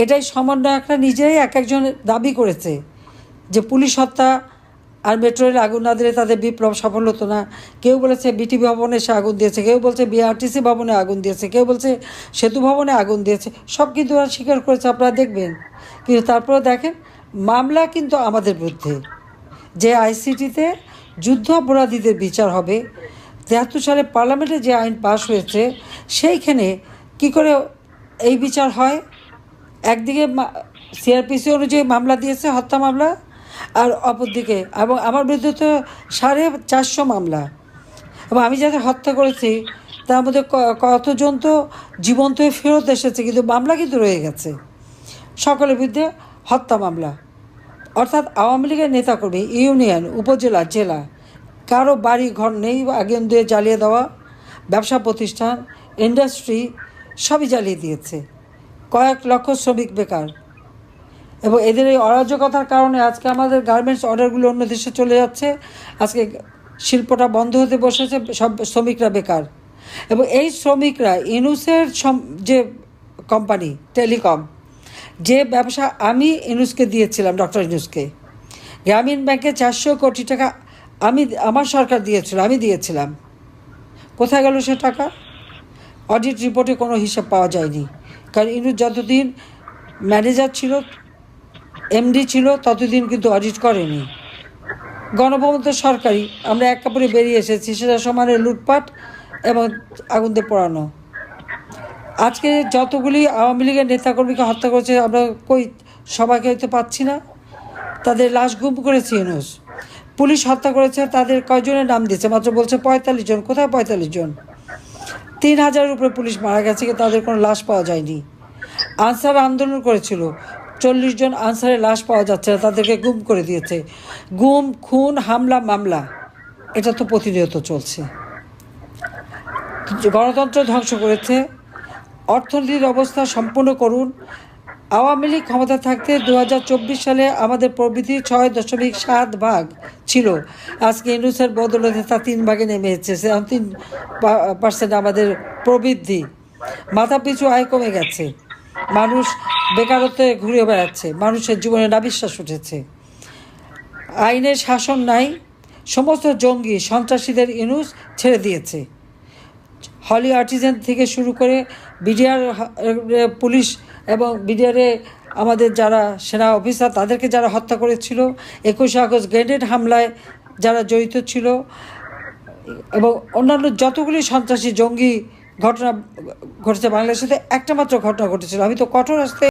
এটাই সমন্বয়করা নিজেই এক একজন দাবি করেছে যে পুলিশ হত্যা আর মেট্রো রেলে আগুন না দিলে তাদের বিপ্লব সফল হতো না। কেউ বলেছে বিটি ভবনে সে আগুন দিয়েছে, কেউ বলছে বিআরটিসি ভবনে আগুন দিয়েছে, কেউ বলছে সেতু ভবনে আগুন দিয়েছে। সব কিন্তু ওরা স্বীকার করেছে, আপনারা দেখবেন। কিন্তু তারপরে দেখেন, মামলা কিন্তু আমাদের বিরুদ্ধে। যে আইসিটিতে যুদ্ধ অপরাধীদের বিচার হবে, 73 সালে পার্লামেন্টে যে আইন পাশ হয়েছে, সেইখানে কি করে এই বিচার হয়? একদিকে সিআরপিসি অনুযায়ী মামলা দিয়েছে, হত্যা মামলা, আর অপরদিকে এবং আমার বিরুদ্ধে তো 450 মামলা। এবং আমি যাদের হত্যা করেছি তার মধ্যে কতজন তো জীবন্ত হয়ে ফেরত এসেছে, কিন্তু মামলা কিন্তু রয়ে গেছে। সকলের বিরুদ্ধে হত্যা মামলা। অর্থাৎ আওয়ামী লীগের নেতাকর্মী, ইউনিয়ন, উপজেলা, জেলা, কারো বাড়ি ঘর নেই, আগুন দিয়ে জ্বালিয়ে দেওয়া, ব্যবসা প্রতিষ্ঠান, ইন্ডাস্ট্রি সবই জ্বালিয়ে দিয়েছে। কয়েক লক্ষ শ্রমিক বেকার। এবং এদের এই অরাজকতার কারণে আজকে আমাদের গার্মেন্টস অর্ডারগুলো অন্য দেশে চলে যাচ্ছে। আজকে শিল্পটা বন্ধ হতে বসেছে, সব শ্রমিকরা বেকার। এবং এই শ্রমিকরা ইনুসের যে কোম্পানি টেলিকম, যে ব্যবসা আমি ইনুসকে দিয়েছিলাম, ডক্টর ইনুসকে, গ্রামীণ ব্যাংকে 400 কোটি টাকা আমার সরকার দিয়েছিল, আমি দিয়েছিলাম। কোথায় গেল সে টাকা? অডিট রিপোর্টে কোনো হিসাব পাওয়া যায়নি। কারণ ইনুস যতদিন ম্যানেজার ছিল, এমডি ছিল, ততদিন কিন্তু অডিট করেনি। গণভবন তো সরকারি, আমরা এক কাপড়ে বেরিয়ে এসেছি, সেটা সমানে লুটপাট এবং আগুন দিয়ে পোড়ানো। আজকে যতগুলি আওয়ামী লীগের নেতাকর্মীকে হত্যা করেছে, আমরা কই সবাইকে হয়তো পাচ্ছি না। তাদের লাশ গুম করেছে ইউনূস। পুলিশ হত্যা করেছে, তাদের কয়জনের নাম দিয়েছে? মাত্র বলছে 45 জন। কোথায় 45 জন? 3000-এর উপরে পুলিশ মারা গেছে, কিন্তু তাদের কোনো লাশ পাওয়া যায়নি। আনসার আন্দোলন করেছিল, 40 জন আনসারের লাশ পাওয়া যাচ্ছে না, তাদেরকে গুম করে দিয়েছে। গুম, খুন, হামলা, মামলা, এটা তো প্রতিনিয়ত চলছে। গণতন্ত্র ধ্বংস করেছে। অর্থনীতির অবস্থা সম্পূর্ণ করুন। আওয়ামী লীগ ক্ষমতা থাকতে 2024 সালে আমাদের প্রবৃদ্ধি 6.7 ভাগ ছিল। আজকে ইউনূসের বদলতে তা 3 ভাগে নেমে এসেছে। 3% আমাদের প্রবৃদ্ধি। মাথাপিছু আয় কমে গেছে। মানুষ বেকারত্বে ঘুরে বেড়াচ্ছে। মানুষের জীবনে নাবিশ্বাস উঠেছে। আইনের শাসন নাই। সমস্ত জঙ্গি সন্ত্রাসীদের ইউনূস ছেড়ে দিয়েছে। হলি আর্টিজান থেকে শুরু করে বিডিআর পুলিশ এবং বিডিআরে আমাদের যারা সেনা অফিসার, তাদেরকে যারা হত্যা করেছিল, 21 আগস্ট গ্রেনেড হামলায় যারা জড়িত ছিল, এবং অন্যান্য যতগুলি সন্ত্রাসী জঙ্গি ঘটনা ঘটেছে বাংলাদেশে, একটা মাত্র ঘটনা ঘটেছিল। আমি তো কঠোর হস্তে